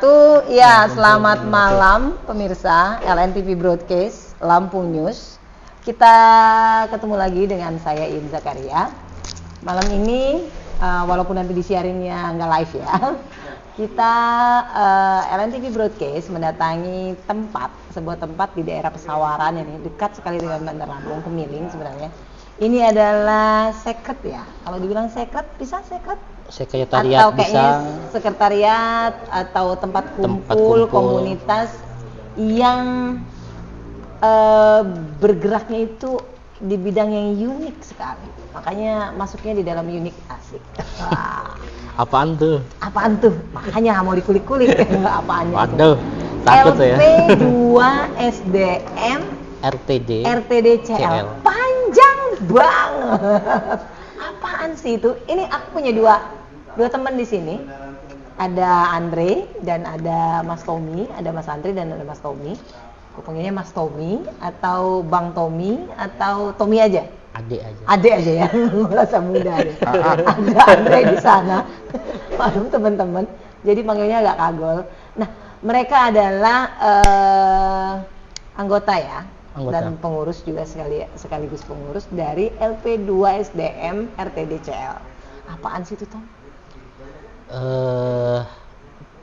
wabarakatuh. Ya, selamat malam pemirsa LNTV Broadcast Lampung News. Kita ketemu lagi dengan saya Iin Zakaria. Malam ini, walaupun nanti disiarinnya nggak live ya, kita LNTV Broadcast mendatangi sebuah tempat di daerah Pesawaran ini, dekat sekali dengan Bandar Lampung, Kemiling sebenarnya. Ini adalah secret ya. Kalau dibilang secret, bisa secret? Sekretariat atau bisa, sekretariat atau tempat kumpul komunitas yang bergeraknya itu di bidang yang unik sekali. Makanya masuknya di dalam unik, asik. Apaan tuh? Makanya mau dikulik-kulik apaannya. Waduh, takut saya. LP2 SDM RTD CL. Panjang banget. Apaan sih itu? Ini aku punya dua teman di sini. Ada Andre dan ada Mas Tommy, ada Mas Andre dan ada Mas Tommy. Aku panggilnya Mas Tommy atau Bang Tommy atau Tommy aja. Adek aja ya. Merasa muda deh. Ada Andre di sana. Maklum teman-teman. Jadi panggilnya agak kagol. Nah, mereka adalah anggota ya. Dan pengurus juga sekaligus pengurus dari LP2 SDM RTD CL. Apaan sih itu, Tom?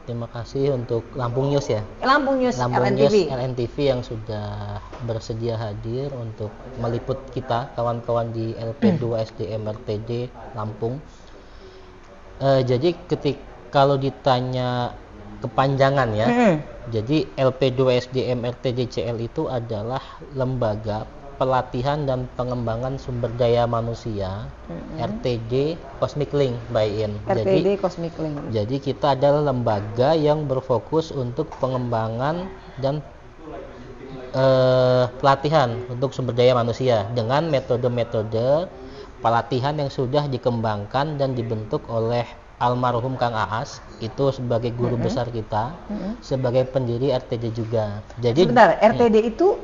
Terima kasih untuk Lampung News ya. Lampung News LNTV yang sudah bersedia hadir untuk meliput kita kawan-kawan di LP2 SDM RTD Lampung. Jadi kalau ditanya kepanjangan ya. Jadi LP2 SDM RTD CL itu adalah lembaga pelatihan dan pengembangan sumber daya manusia RTD Cosmic Link by IN. RTD Cosmic Link. Jadi kita adalah lembaga yang berfokus untuk pengembangan dan pelatihan untuk sumber daya manusia dengan metode-metode pelatihan yang sudah dikembangkan dan dibentuk oleh almarhum Kang Aas itu sebagai guru besar kita, sebagai pendiri RTD juga. Jadi sebentar, RTD itu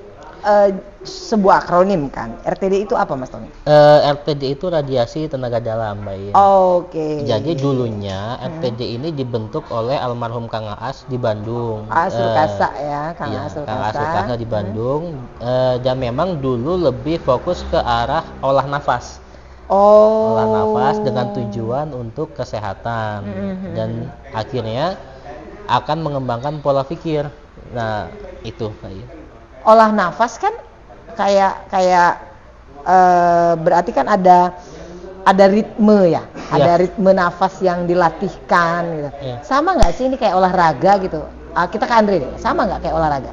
sebuah akronim kan? RTD itu apa, Mas Tommy? RTD itu radiasi tenaga dalam, Mbak Iin. Oke. Jadi dulunya RTD ini dibentuk oleh almarhum Kang Aas di Bandung. Sulkasa ya, Kang Aas Sulkasa di Bandung. Dan memang dulu lebih fokus ke arah olah nafas. Olah nafas dengan tujuan untuk kesehatan dan akhirnya akan mengembangkan pola pikir. Nah, itu kayak olah nafas kan kayak berarti kan ada ritme ya, ada ritme nafas yang dilatihkan gitu. Sama nggak sih ini kayak olahraga gitu? Kita ke Andre deh, sama nggak kayak olahraga?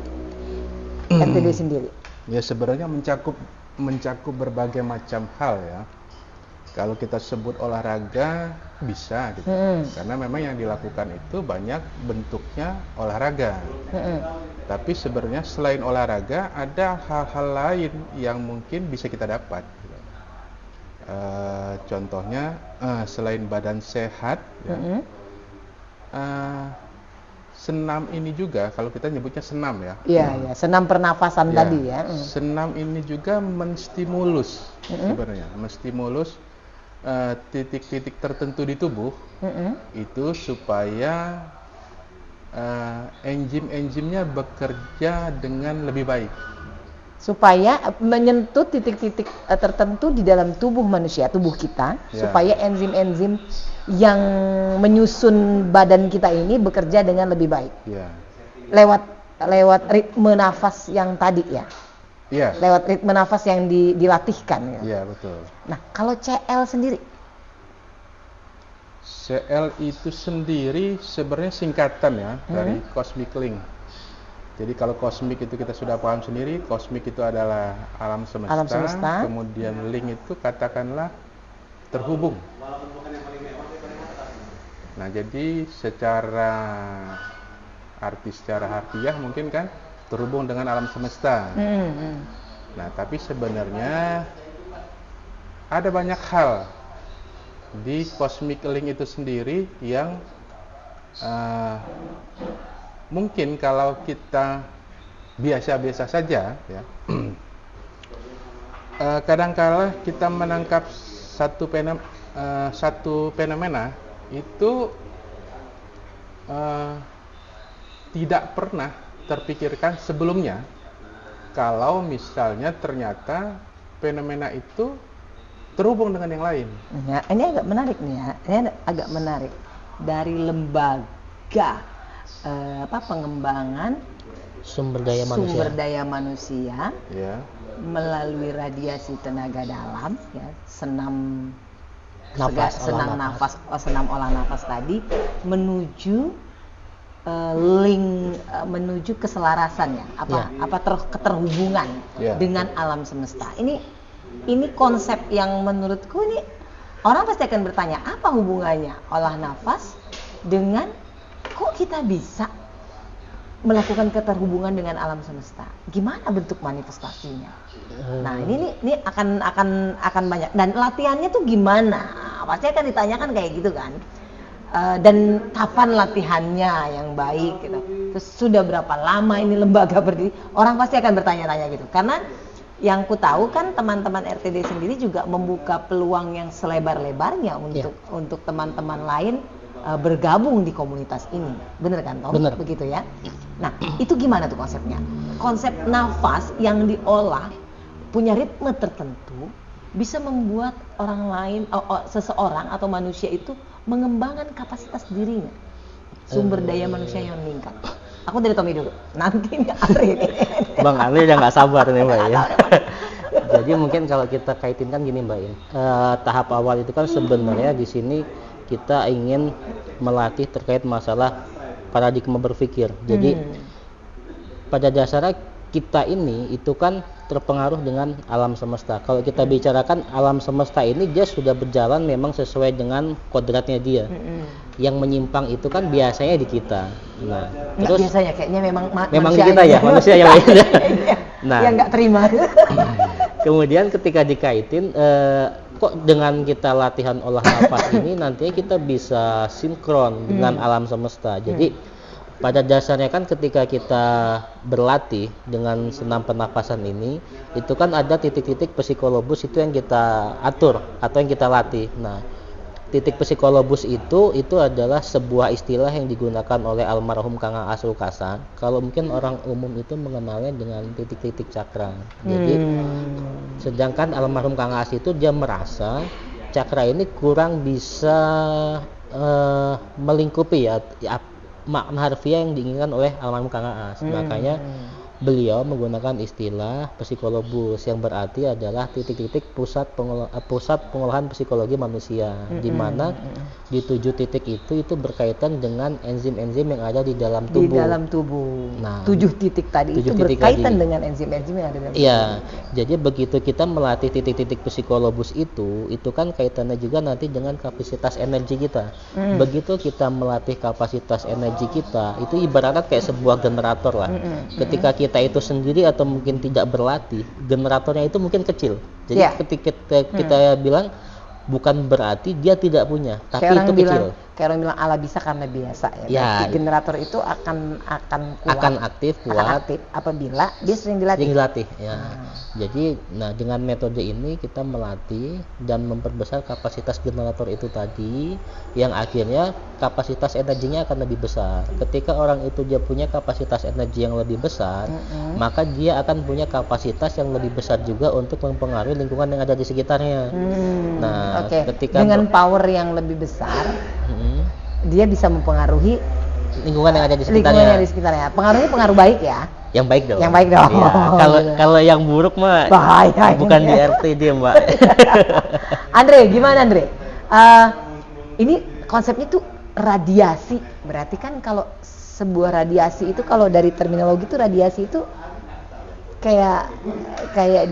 RTD sendiri? Ya sebenarnya mencakup berbagai macam hal ya. Kalau kita sebut olahraga bisa gitu, karena memang yang dilakukan itu banyak bentuknya olahraga. Tapi sebenarnya selain olahraga ada hal-hal lain yang mungkin bisa kita dapat. Contohnya selain badan sehat, senam ini juga kalau kita nyebutnya senam ya. Iya, senam pernafasan tadi ya. Senam ini juga menstimulus sebenarnya, menstimulus titik-titik tertentu di tubuh itu supaya enzim-enzimnya bekerja dengan lebih baik. Supaya menyentuh titik-titik tertentu di dalam tubuh manusia, tubuh kita, supaya enzim-enzim yang menyusun badan kita ini bekerja dengan lebih baik. Lewat ritme nafas yang tadi ya. Lewat ritme nafas yang dilatihkan ya. Iya, betul. Nah, kalau CL sendiri? CL itu sendiri sebenarnya singkatan ya dari Cosmic Link. Jadi kalau kosmik itu kita sudah paham sendiri, kosmik itu adalah alam semesta. Kemudian link itu katakanlah terhubung. Nah, jadi secara harfiah mungkin kan terhubung dengan alam semesta. Nah, tapi sebenarnya ada banyak hal di Cosmic Link itu sendiri yang mungkin kalau kita biasa-biasa saja ya, kadangkala kita menangkap satu fenomena itu tidak pernah terpikirkan sebelumnya kalau misalnya ternyata fenomena itu terhubung dengan yang lain. Ya, ini agak menarik nih ya. Ini agak menarik. Dari lembaga pengembangan sumber daya manusia Ya. melalui radiasi tenaga dalam, ya, senam olah nafas tadi menuju menuju keselarasan ya, keterhubungan dengan alam semesta. Ini konsep yang menurutku ini orang pasti akan bertanya, apa hubungannya olah nafas dengan kok kita bisa melakukan keterhubungan dengan alam semesta? Gimana bentuk manifestasinya? Nah, ini akan banyak, dan latihannya tuh gimana? Pasti akan ditanyakan kayak gitu kan. Dan kapan latihannya yang baik gitu. Terus sudah berapa lama ini lembaga berdiri? Orang pasti akan bertanya-tanya gitu. Karena yang ku tahu kan teman-teman RTD sendiri juga membuka peluang yang selebar-lebarnya untuk teman-teman lain bergabung di komunitas ini. Bener kan, Tom? Bener. Begitu ya. Nah, itu gimana tuh konsepnya? Konsep nafas yang diolah punya ritme tertentu bisa membuat orang lain, seseorang atau manusia itu mengembangkan kapasitas dirinya, sumber daya manusia yang meningkat. Aku dari Tommy dulu, nanti ini Ari. Bang Ali udah nggak sabar nih Mbak ya. Jadi mungkin kalau kita kaitin kan gini Mbak ya, tahap awal itu kan sebenarnya di sini kita ingin melatih terkait masalah paradigma berpikir. Jadi pada dasarnya kita ini itu kan terpengaruh dengan alam semesta. Kalau kita bicarakan alam semesta ini dia sudah berjalan memang sesuai dengan kodratnya dia. Yang menyimpang itu kan biasanya di kita. Nah, terus biasanya kayaknya memang di kita ya, manusia yang lain. Nah, yang nggak terima. Kemudian ketika dikaitin kok dengan kita latihan olah nafas ini nantinya kita bisa sinkron dengan alam semesta. Jadi pada dasarnya kan ketika kita berlatih dengan senam pernapasan ini, itu kan ada titik-titik psikolobus itu yang kita atur atau yang kita latih. Nah, titik psikolobus itu adalah sebuah istilah yang digunakan oleh almarhum Kang Aas Lukasan. Kalau mungkin orang umum itu mengenalnya dengan titik-titik cakra. Jadi, sedangkan almarhum Kang Aas itu dia merasa cakra ini kurang bisa melingkupi ya makna harfiah yang diinginkan oleh almarhum Kang Aas. Makanya beliau menggunakan istilah psikolobus yang berarti adalah titik-titik pusat pengolahan psikologi manusia, di mana di 7 titik itu berkaitan dengan enzim-enzim yang ada di dalam tubuh. Di dalam tubuh. Nah, 7 titik tadi itu berkaitan dengan enzim-enzim yang ada dalam tubuh. Iya. Jadi begitu kita melatih titik-titik psikolobus itu kan kaitannya juga nanti dengan kapasitas energi kita. Begitu kita melatih kapasitas energi kita, itu ibaratnya kayak sebuah generator lah. Ketika kita itu sendiri atau mungkin tidak berlatih, generatornya itu mungkin kecil. Jadi ketika kita bilang bukan berarti dia tidak punya, tapi itu kecil. Kayak orang bilang Allah bisa karena biasa ya. Berarti generator itu akan kuat, akan aktif apabila dia sering dilatih. Ya. Jadi dengan metode ini kita melatih dan memperbesar kapasitas generator itu tadi, yang akhirnya kapasitas energinya akan lebih besar. Ketika orang itu dia punya kapasitas energi yang lebih besar, maka dia akan punya kapasitas yang lebih besar juga untuk mempengaruhi lingkungan yang ada di sekitarnya. Nah, ketika dengan power yang lebih besar, dia bisa mempengaruhi lingkungan yang ada di sekitarnya. Pengaruhnya pengaruh baik ya. Yang baik dong. Yang baik dong. Ya, kalau yang buruk mah bahaya. Bukan di RTD, Mbak. Andre, gimana Andre? Ini konsepnya tuh radiasi. Berarti kan kalau sebuah radiasi itu, kalau dari terminologi itu radiasi itu kayak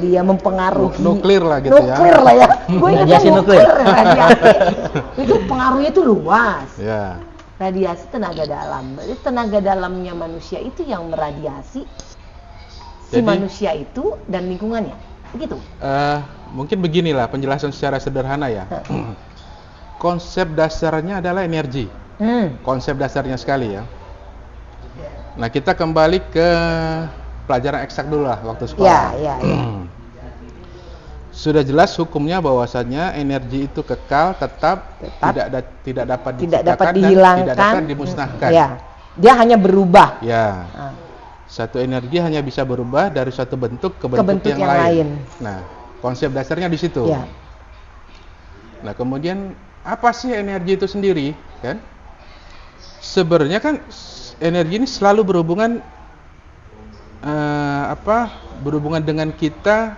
dia mempengaruhi nuklir lah gitu ya. Nuklir lah ya. Gue radiasi nuklir. Radiasi. Itu pengaruhnya tuh luas. Ya. Radiasi tenaga dalam. Jadi tenaga dalamnya manusia itu yang meradiasi si manusia itu dan lingkungannya. Begitu. Mungkin beginilah penjelasan secara sederhana ya. Konsep dasarnya adalah energi. Konsep dasarnya sekali ya. Nah, kita kembali ke pelajaran eksak dulu lah waktu sekolah. Ya. Sudah jelas hukumnya bahwasannya energi itu kekal, tetap. tidak dapat diciptakan dihilangkan, dan tidak dapat dimusnahkan. Ya. Dia hanya berubah. Ya. Ah. Satu energi hanya bisa berubah dari suatu bentuk ke bentuk, bentuk yang yang lain. Nah, konsep dasarnya di situ. Ya. Nah, kemudian apa sih energi itu sendiri, kan? Sebenarnya kan energi ini selalu berhubungan berhubungan dengan kita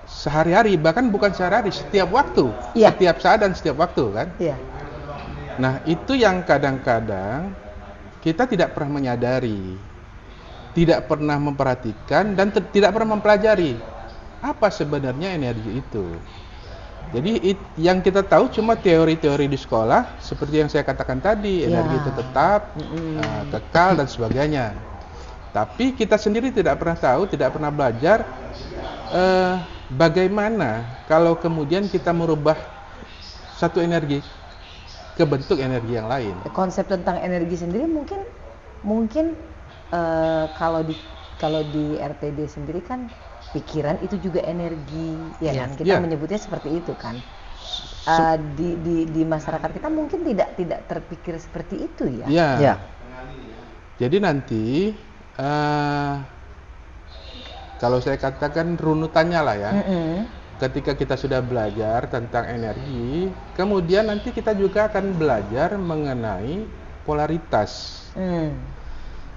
sehari-hari, bahkan bukan sehari-hari, setiap waktu, Iya. setiap saat dan setiap waktu, kan? Iya. Nah, itu yang kadang-kadang kita tidak pernah menyadari, tidak pernah memperhatikan, dan tidak pernah mempelajari apa sebenarnya energi itu. Jadi yang kita tahu cuma teori-teori di sekolah, seperti yang saya katakan tadi, energi itu tetap, kekal, dan sebagainya. Tapi kita sendiri tidak pernah tahu, tidak pernah belajar bagaimana kalau kemudian kita merubah satu energi ke bentuk energi yang lain. Konsep tentang energi sendiri mungkin kalau di RTD sendiri kan pikiran itu juga energi, ya kan? Kita menyebutnya seperti itu kan. Di masyarakat kita mungkin tidak terpikir seperti itu ya. Ya. Jadi nanti kalau saya katakan runutannya lah ya. Ketika kita sudah belajar tentang energi, kemudian nanti kita juga akan belajar mengenai polaritas.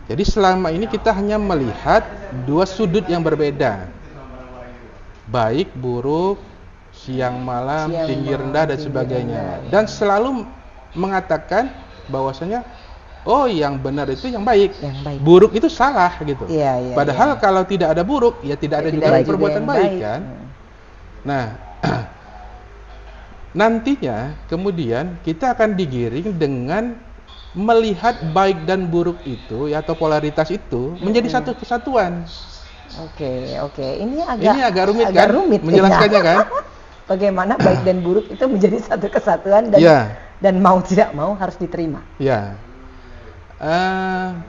Jadi selama ini kita hanya melihat dua sudut yang berbeda, baik, buruk, siang, malam, tinggi, rendah, dan sebagainya. Dan selalu mengatakan bahwasanya, oh yang benar itu yang baik, buruk itu salah gitu. Padahal kalau tidak ada buruk, ya tidak ada juga perbuatan baik kan. Nah, nantinya kemudian kita akan digiring dengan melihat baik dan buruk itu, atau polaritas itu menjadi satu kesatuan. Oke. Ini agak rumit kan? Menjelaskannya kan? Bagaimana baik dan buruk itu menjadi satu kesatuan dan mau tidak mau harus diterima. Ya.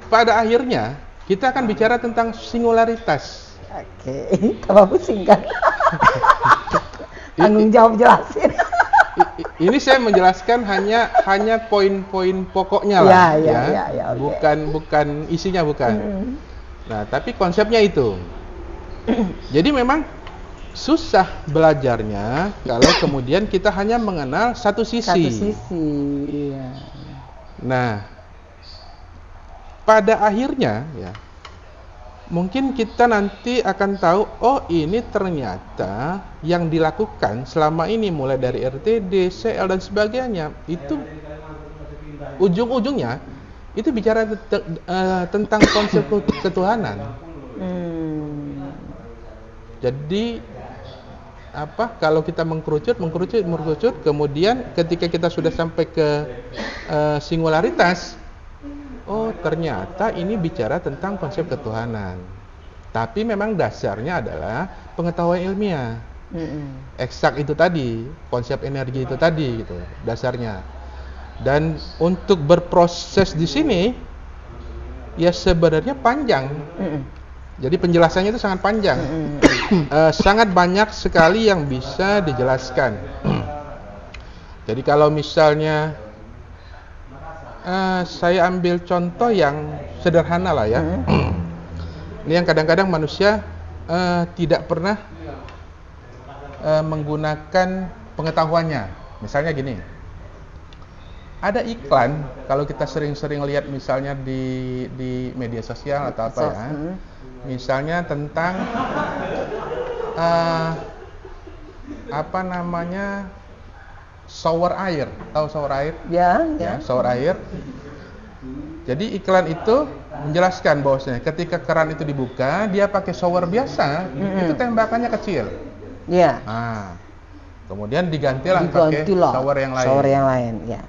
Pada akhirnya kita akan bicara tentang singularitas. Oke, tambah pusing kan? Tanggung jawab jelasin. Ini saya menjelaskan hanya poin-poin pokoknya lah, ya. Bukan isinya, bukan. Nah, tapi konsepnya itu. Jadi memang susah belajarnya kalau kemudian kita hanya mengenal satu sisi. Iya. Nah, pada akhirnya ya, mungkin kita nanti akan tahu, oh ini ternyata yang dilakukan selama ini mulai dari RTD, CL, dan sebagainya, itu ujung-ujungnya itu bicara tentang konsep ketuhanan. Jadi kalau kita mengkerucut, kemudian ketika kita sudah sampai ke singularitas, oh ternyata ini bicara tentang konsep ketuhanan. Tapi memang dasarnya adalah pengetahuan ilmiah. Eksak itu tadi, konsep energi itu tadi gitu, dasarnya. Dan untuk berproses di sini ya sebenarnya panjang. Jadi penjelasannya itu sangat panjang. Sangat banyak sekali yang bisa dijelaskan. Jadi kalau misalnya saya ambil contoh yang sederhana lah ya. Ini yang kadang-kadang manusia tidak pernah menggunakan pengetahuannya. Misalnya gini, ada iklan, kalau kita sering-sering lihat misalnya di media sosial atau apa ya, misalnya tentang shower air, tahu shower air? Ya, shower air. Jadi iklan itu menjelaskan bahwasanya ketika keran itu dibuka, dia pakai shower biasa, itu tembakannya kecil. Iya. Kemudian digantilah pakai shower yang lain. Shower yang lain, ya.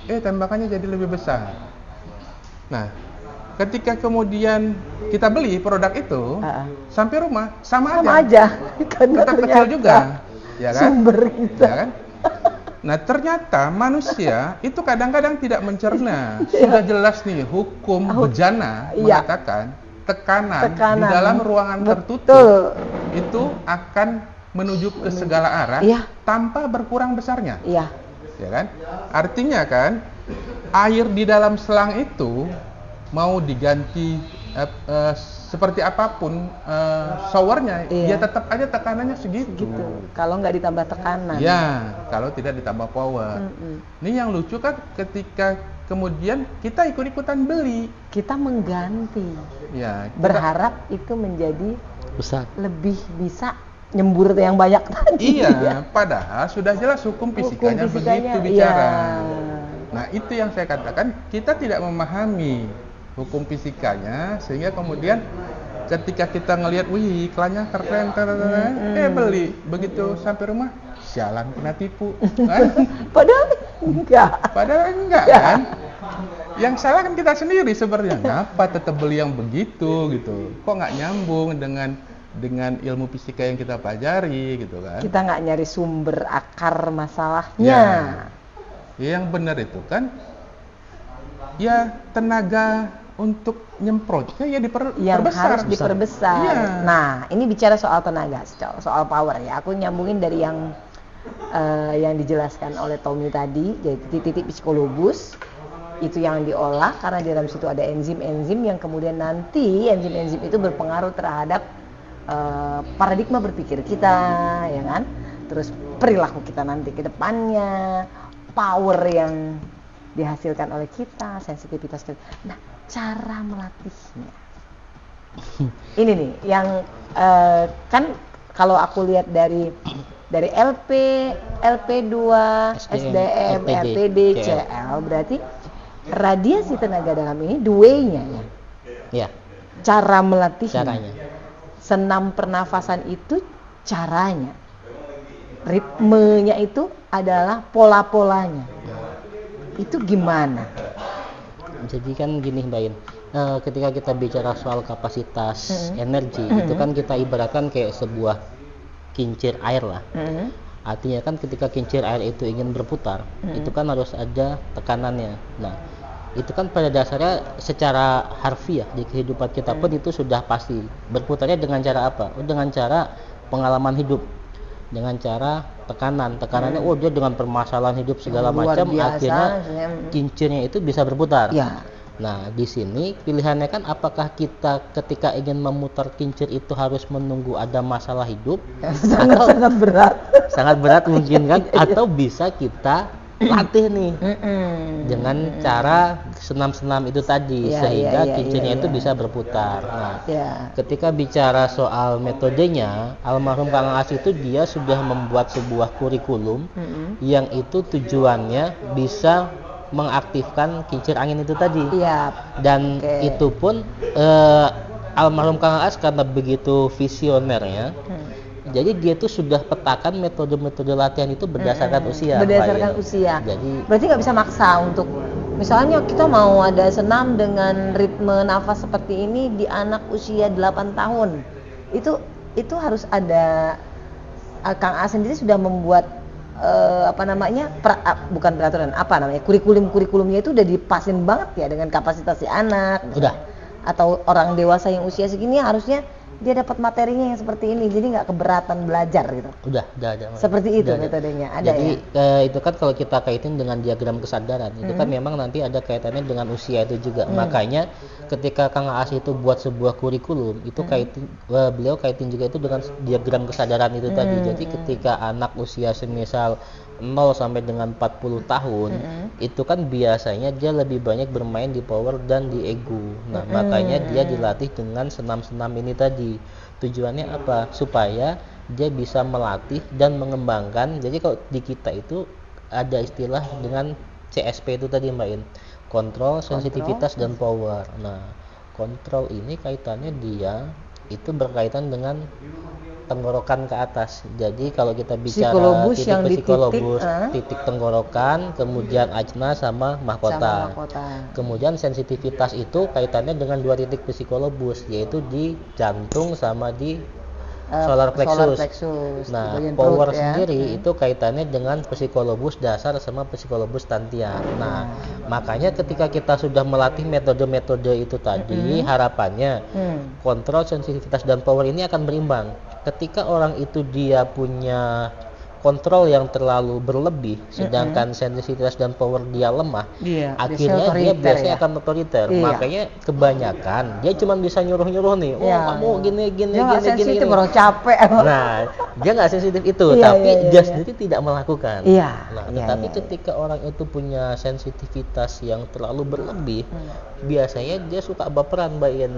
Tembakannya jadi lebih besar. Nah, ketika kemudian kita beli produk itu, sampai rumah sama aja. Tetap kecil juga, ya kan? Sumber kita. Ya kan? Nah, ternyata manusia itu kadang-kadang tidak mencerna. Sudah jelas nih hukum bejana mengatakan tekanan di dalam ruangan tertutup itu akan menuju ke segala arah tanpa berkurang besarnya. Ya kan? Artinya kan air di dalam selang itu mau diganti seperti apapun showernya, Iya. ya tetap aja tekanannya segitu. Gitu. Kalau nggak ditambah tekanan. Ya, kalau tidak ditambah power. Ini yang lucu kan ketika kemudian kita ikut-ikutan beli. Kita mengganti. Ya, Berharap itu menjadi Besar. lebih bisa nyembur yang banyak tadi. iya, padahal sudah jelas hukum fisikanya begitu bicara. iya. Nah, itu yang saya katakan, kita tidak memahami hukum fisikanya, sehingga kemudian ketika kita ngelihat, wih iklannya keren, beli. Begitu sampai rumah, sialan kena tipu. Kan? Padahal enggak. Kan? Yang salah kan kita sendiri sebenarnya. Kenapa tetap beli yang begitu gitu? Kok nggak nyambung dengan ilmu fisika yang kita pelajari gitu kan? Kita nggak nyari sumber akar masalahnya. Ya, yang benar itu kan, ya tenaga untuk nyemprotnya ya Yang harus diperbesar. diperbesar. Iya. Nah, ini bicara soal tenaga, soal power ya. Aku nyambungin dari yang dijelaskan oleh Tommy tadi, jadi titik psikolobus itu yang diolah karena di dalam situ ada enzim-enzim yang kemudian nanti enzim-enzim itu berpengaruh terhadap paradigma berpikir kita, ya kan? Terus perilaku kita nanti ke depannya, power yang dihasilkan oleh kita, sensitivitas kita. Nah, cara melatihnya. Ini nih yang kan kalau aku lihat dari LP, LP2, SDM, RTD, CL, berarti radiasi tenaga dalam ini dua-nya ya. Ya, Cara melatihnya. caranya. Senam pernafasan itu caranya. Ritmenya itu adalah pola-polanya. Itu gimana? Jadi kan gini Mbak In, ketika kita bicara soal kapasitas energi, itu kan kita ibaratkan kayak sebuah kincir air lah. Artinya kan ketika kincir air itu ingin berputar, itu kan harus ada tekanannya. Nah, itu kan pada dasarnya secara harfiah di kehidupan kita pun itu sudah pasti. Berputarnya dengan cara apa? Dengan cara pengalaman hidup, dengan cara tekanannya, dia dengan permasalahan hidup segala Luar macam, biasa, akhirnya kincirnya itu bisa berputar. Ya. Nah, di sini pilihannya kan apakah kita ketika ingin memutar kincir itu harus menunggu ada masalah hidup, Sangat berat. sangat berat mungkin kan, atau bisa kita latih nih dengan cara senam-senam itu tadi, sehingga kincirnya itu bisa berputar. Nah, ketika bicara soal metodenya, almarhum Kang As itu dia sudah membuat sebuah kurikulum yang itu tujuannya bisa mengaktifkan kincir angin itu tadi. Dan itu pun almarhum Kang As karena begitu visionernya, jadi dia itu sudah petakan metode-metode latihan itu berdasarkan usia. Berdasarkan usia. Jadi berarti nggak bisa maksa untuk, misalnya kita mau ada senam dengan ritme nafas seperti ini di anak usia 8 tahun. Itu harus ada, Kang A sendiri sudah membuat bukan peraturan, kurikulumnya itu udah dipasin banget ya dengan kapasitas si anak. Udah. Atau orang dewasa yang usia segini harusnya dia dapat materinya yang seperti ini, jadi nggak keberatan belajar gitu. Udah ada. Seperti itu metodenya, ada. Jadi itu kan kalau kita kaitin dengan diagram kesadaran, itu kan memang nanti ada kaitannya dengan usia itu juga. Makanya ketika Kang As itu buat sebuah kurikulum, itu beliau kaitin juga itu dengan diagram kesadaran itu tadi. Jadi ketika anak usia semisal 0 sampai dengan 40 tahun, itu kan biasanya dia lebih banyak bermain di power dan di ego. Nah, makanya dia dilatih dengan senam-senam ini tadi. Tujuannya apa? Supaya dia bisa melatih dan mengembangkan. Jadi kalau di kita itu ada istilah dengan CSP itu tadi Mbak In, kontrol, sensitivitas, dan power. Nah, kontrol ini kaitannya dia itu berkaitan dengan tenggorokan ke atas. Jadi kalau kita bicara titik psikolobus, titik tenggorokan, kemudian ajna sama mahkota. Kemudian sensitivitas itu kaitannya dengan dua titik psikolobus, yaitu di jantung sama di solar plexus. Nah, power sendiri itu kaitannya dengan psikolobus dasar sama psikolobus tantian. Nah, makanya ketika kita sudah melatih metode-metode itu tadi, harapannya kontrol, sensitivitas, dan power ini akan berimbang. Ketika orang itu dia punya kontrol yang terlalu berlebih, sedangkan sensitivitas dan power dia lemah, Iya, akhirnya dia biasanya akan otoriter. Iya. Makanya kebanyakan dia cuma bisa nyuruh-nyuruh nih, Iya. kamu gini Dia nggak sensitif, orang capek. Nah, dia nggak sensitif itu, Iya, tapi iya, dia iya. sendiri tidak melakukan. Iya, Nah, iya, tetapi iya, ketika orang itu punya sensitivitas yang terlalu berlebih, biasanya dia suka baperan, Mbak Ian.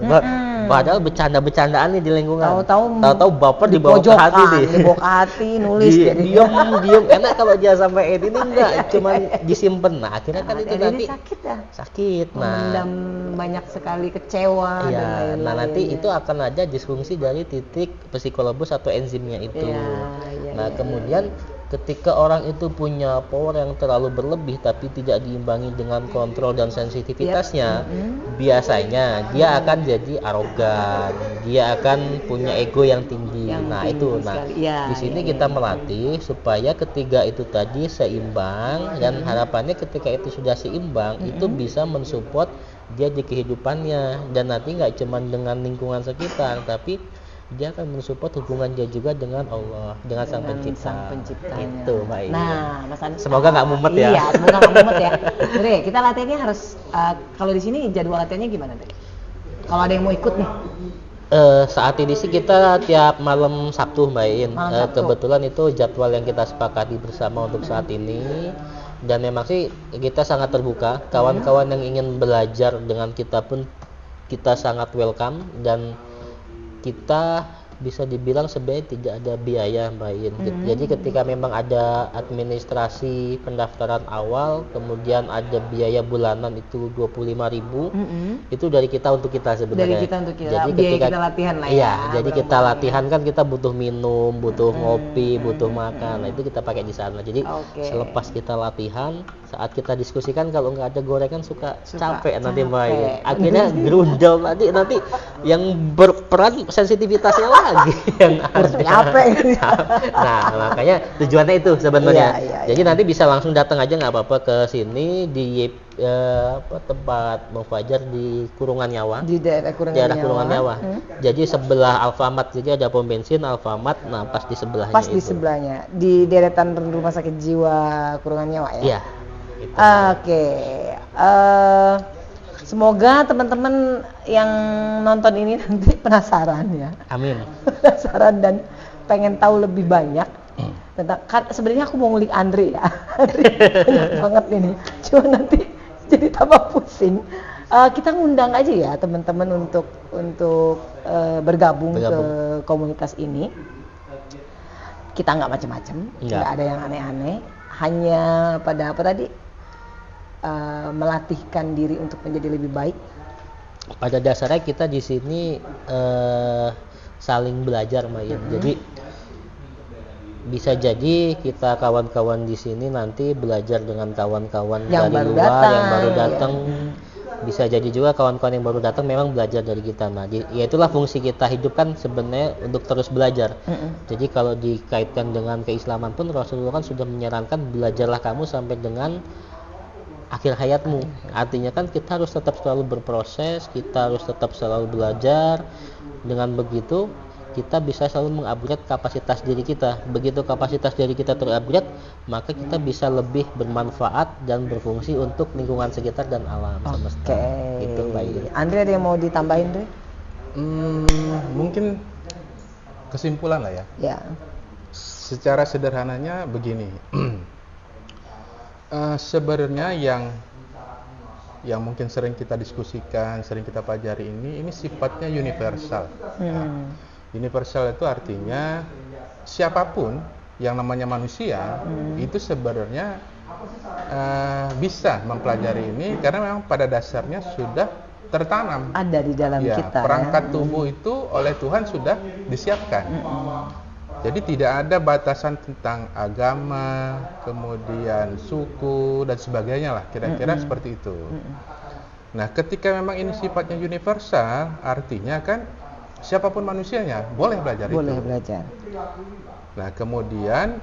Padahal bercanda-bercandaan nih di lingkungan. Tahu-tahu baper dibawa ke hati nih. Dibawa ke hati, nulis jadi. Diam. Enak kalau dia sampai ini enggak, cuman disimpan. Nah, akhirnya kan itu nanti sakit ya. sakit. Memendam banyak sekali kecewa dan Iya, lain-lain. nah nanti itu akan ada disfungsi dari titik psikolobus atau enzimnya itu. Iya, Kemudian ketika orang itu punya power yang terlalu berlebih tapi tidak diimbangi dengan kontrol dan sensitivitasnya, biasanya dia akan jadi arogan, dia akan punya ego yang tinggi. Di sini kita melatih supaya ketiga itu tadi seimbang, dan harapannya ketika itu sudah seimbang, itu bisa mensupport dia di kehidupannya, dan nanti nggak cuma dengan lingkungan sekitar, tapi dia akan mensupport hubungan dia juga dengan Allah, dengan Sang Pencipta. Itu, Mbak Ian. Nah, Mas Andri, semoga nggak mumet ya. Iya, semoga nggak mumet ya. Dre, kita latihannya harus kalau di sini jadwal latihannya gimana, Dre? Kalau ada yang mau ikut nih? Saat ini sih kita tiap malam Sabtu, Mbak Ian. Sabtu. Kebetulan itu jadwal yang kita sepakati bersama untuk saat ini. Dan memang sih kita sangat terbuka. Kawan-kawan yang ingin belajar dengan kita pun kita sangat welcome, dan kita bisa dibilang sebenarnya tidak ada biaya, Mbak Ian. Jadi ketika memang ada administrasi pendaftaran awal, kemudian ada biaya bulanan itu 25.000, itu dari kita untuk kita sebenarnya. Dari kita untuk kita. Jadi biaya ketika kita latihan lah ya. Iya, jadi kita latihan kan kita butuh minum, butuh ngopi, butuh makan. Nah, itu kita pakai di sana. Jadi selepas kita latihan, saat kita diskusikan kalau nggak ada gorengan suka capek nanti, Mbak Ian. Akhirnya gerundel nanti yang berperan sensitivitasnya lagi yang capek. Nah, makanya tujuannya itu sebenarnya. Iya. Jadi nanti bisa langsung datang aja, nggak apa-apa ke sini di tempat Mufajar di Kurungan Nyawa. Di daerah Kurungan Nyawa. Jadi sebelah Alfamart, jadi ada pom bensin Alfamart. Nah, pas di sebelahnya. Di sebelahnya, di deretan Rumah Sakit Jiwa Kurungan Nyawa ya. Iya. Gitu. Oke. Semoga teman-teman yang nonton ini nanti penasaran ya. Amin. Penasaran dan pengen tahu lebih banyak tentang. Kan sebenarnya aku mau ngulik Andre ya. Andre banyak banget ini. Cuma nanti jadi tambah pusing. Kita ngundang aja ya teman-teman untuk bergabung ke komunitas ini. Kita nggak macam-macam, nggak ada yang aneh-aneh. Hanya pada apa tadi? Melatihkan diri untuk menjadi lebih baik. Pada dasarnya kita di sini saling belajar, Mbak Ian. Jadi bisa jadi kita kawan-kawan di sini nanti belajar dengan kawan-kawan dari luar yang baru datang. Bisa jadi juga kawan-kawan yang baru datang memang belajar dari kita. Nah, ya itulah fungsi kita hidup kan sebenarnya untuk terus belajar. Jadi kalau dikaitkan dengan keislaman pun Rasulullah kan sudah menyarankan belajarlah kamu sampai dengan akhir hayatmu. Artinya kan kita harus tetap selalu berproses, kita harus tetap selalu belajar. Dengan begitu kita bisa selalu mengupgrade kapasitas diri kita. Begitu kapasitas diri kita terupgrade, maka kita bisa lebih bermanfaat dan berfungsi untuk lingkungan sekitar dan alam semesta. Itu, Mbak Ian. Andre, ada yang mau ditambahin, Andre? Mungkin kesimpulan lah ya. Ya. Secara sederhananya begini. Sebenarnya yang mungkin sering kita diskusikan, sering kita pelajari ini sifatnya universal. Universal itu artinya siapapun yang namanya manusia itu sebenarnya bisa mempelajari ini, karena memang pada dasarnya sudah tertanam. Ada di dalam kita. Perangkat tubuh itu oleh Tuhan sudah disiapkan. Jadi tidak ada batasan tentang agama, kemudian suku dan sebagainya lah, kira-kira seperti itu. Nah, ketika memang ini sifatnya universal, artinya kan siapapun manusianya boleh belajar itu. Boleh belajar. Nah, kemudian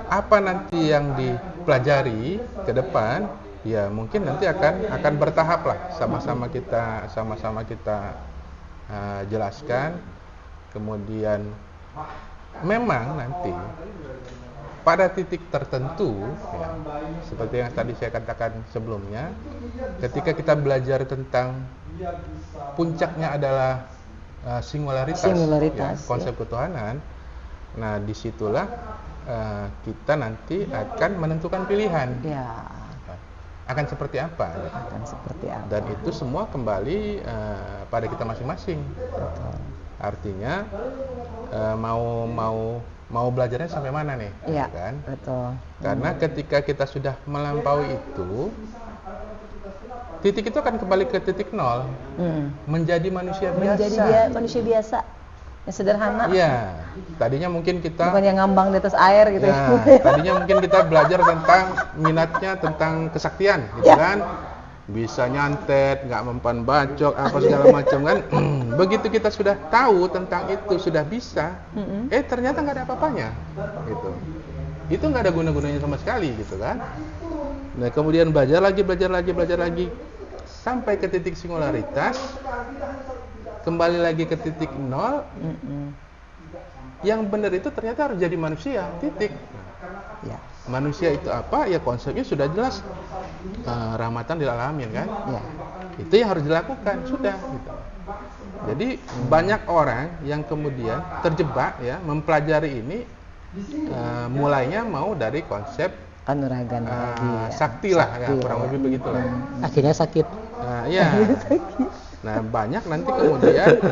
apa nanti yang dipelajari ke depan, ya mungkin nanti akan bertahap lah, sama-sama kita jelaskan. Kemudian memang nanti pada titik tertentu, ya, seperti yang tadi saya katakan sebelumnya, ketika kita belajar tentang puncaknya adalah singularitas, ya, konsep ketuhanan, nah disitulah kita nanti akan menentukan pilihan. Ya. Akan seperti apa? Akan seperti apa? Dan itu semua kembali pada kita masing-masing. Artinya mau belajarnya sampai mana nih? Iya, kan? betul. Karena ketika kita sudah melampaui itu, titik itu akan kembali ke titik nol, menjadi manusia biasa. Menjadi manusia biasa, yang sederhana. Iya, tadinya mungkin kita bukan yang ngambang di atas air gitu. Ya, tadinya mungkin kita belajar tentang minatnya tentang kesaktian, gitu kan? Bisa nyantet, nggak mempan bacok, apa segala macam kan? Begitu kita sudah tahu tentang itu, sudah bisa, ternyata nggak ada apa-apanya, gitu. Itu nggak ada guna-gunanya sama sekali, gitu kan? Nah, kemudian belajar lagi, sampai ke titik singularitas, kembali lagi ke titik nol. Yang benar itu ternyata harus jadi manusia, titik. Ya. Manusia itu apa? Ya konsepnya sudah jelas, rahmatan lil alamin kan? Ya. Itu yang harus dilakukan, sudah. Gitu. Jadi banyak orang yang kemudian terjebak ya mempelajari ini, mulainya mau dari konsep kanuragan ya. sakti lah, ya, kurang lebih begitulah. Akhirnya sakit. Nah, iya. Nah, banyak nanti kemudian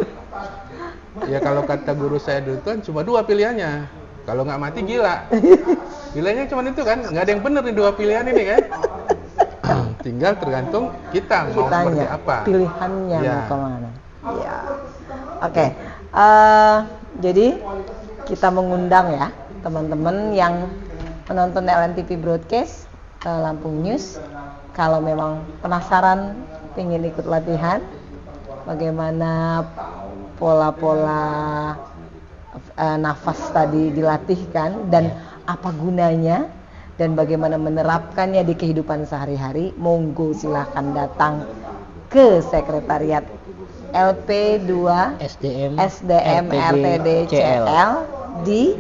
ya kalau kata guru saya dulu kan cuma dua pilihannya. Kalau nggak mati gila. Gilanya cuma itu kan, nggak ada yang benar di dua pilihan ini kan. Tinggal tergantung kita mau seperti apa. Pilihannya Ya. mau kemana. Ya. Oke. Jadi kita mengundang ya teman-teman yang menonton LNTV Broadcast Lampung News. Kalau memang penasaran, ingin ikut latihan, bagaimana pola-pola nafas tadi dilatihkan dan apa gunanya dan bagaimana menerapkannya di kehidupan sehari-hari, monggo silahkan datang ke sekretariat LP2 SDM RTD CL di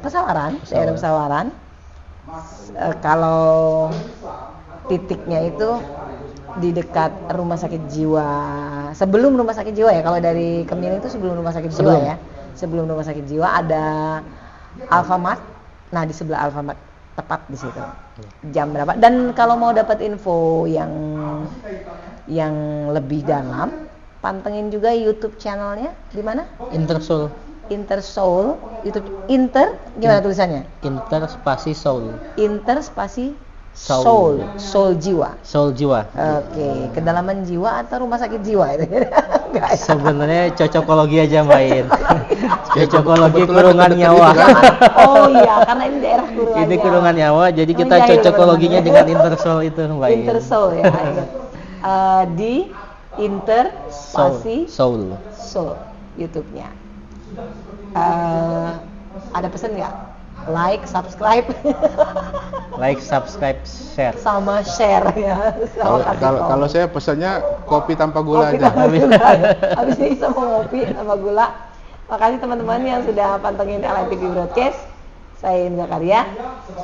Pesawaran, daerah Pesawaran. Kalau titiknya itu di dekat rumah sakit jiwa, sebelum rumah sakit jiwa ya, kalau dari Kemiling itu sebelum rumah sakit jiwa ya, sebelum rumah sakit jiwa ada Alfamart. Nah, di sebelah Alfamart tepat di situ. Jam berapa? Dan kalau mau dapat info yang lebih dalam, pantengin juga YouTube channelnya di mana? Intersoul YouTube gimana tulisannya? Inter spasi soul. Inter spasi soul jiwa. Soul jiwa. Oke, kedalaman jiwa atau rumah sakit jiwa itu? Sebenarnya cocokologi aja Mbak In. Cocokologi kurungan nyawa. Oh iya, karena ini daerah kurungan. Ini kurungan nyawa, jadi kita cocokologinya dengan Intersoul itu Mbak In. Intersoul ya. Di Inter spasi soul YouTube-nya. Ada pesan nggak? Like, subscribe, share. sama share ya. Kalau saya pesannya kopi tanpa gula aja. Habis ini kita mau ngopi tanpa gula. Makasih teman-teman yang sudah pantengin LNTV Broadcast. Saya Indra Karya.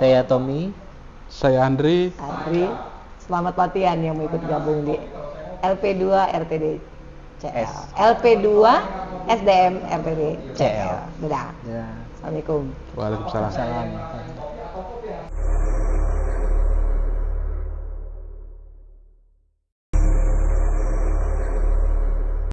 Saya Tommy. Saya Andri. Selamat latihan yang mau ikut gabung di LP2 RTD CL. LP2 SDM RTD CL. Dadah. Assalamualaikum. Waalaikumsalam. Salam.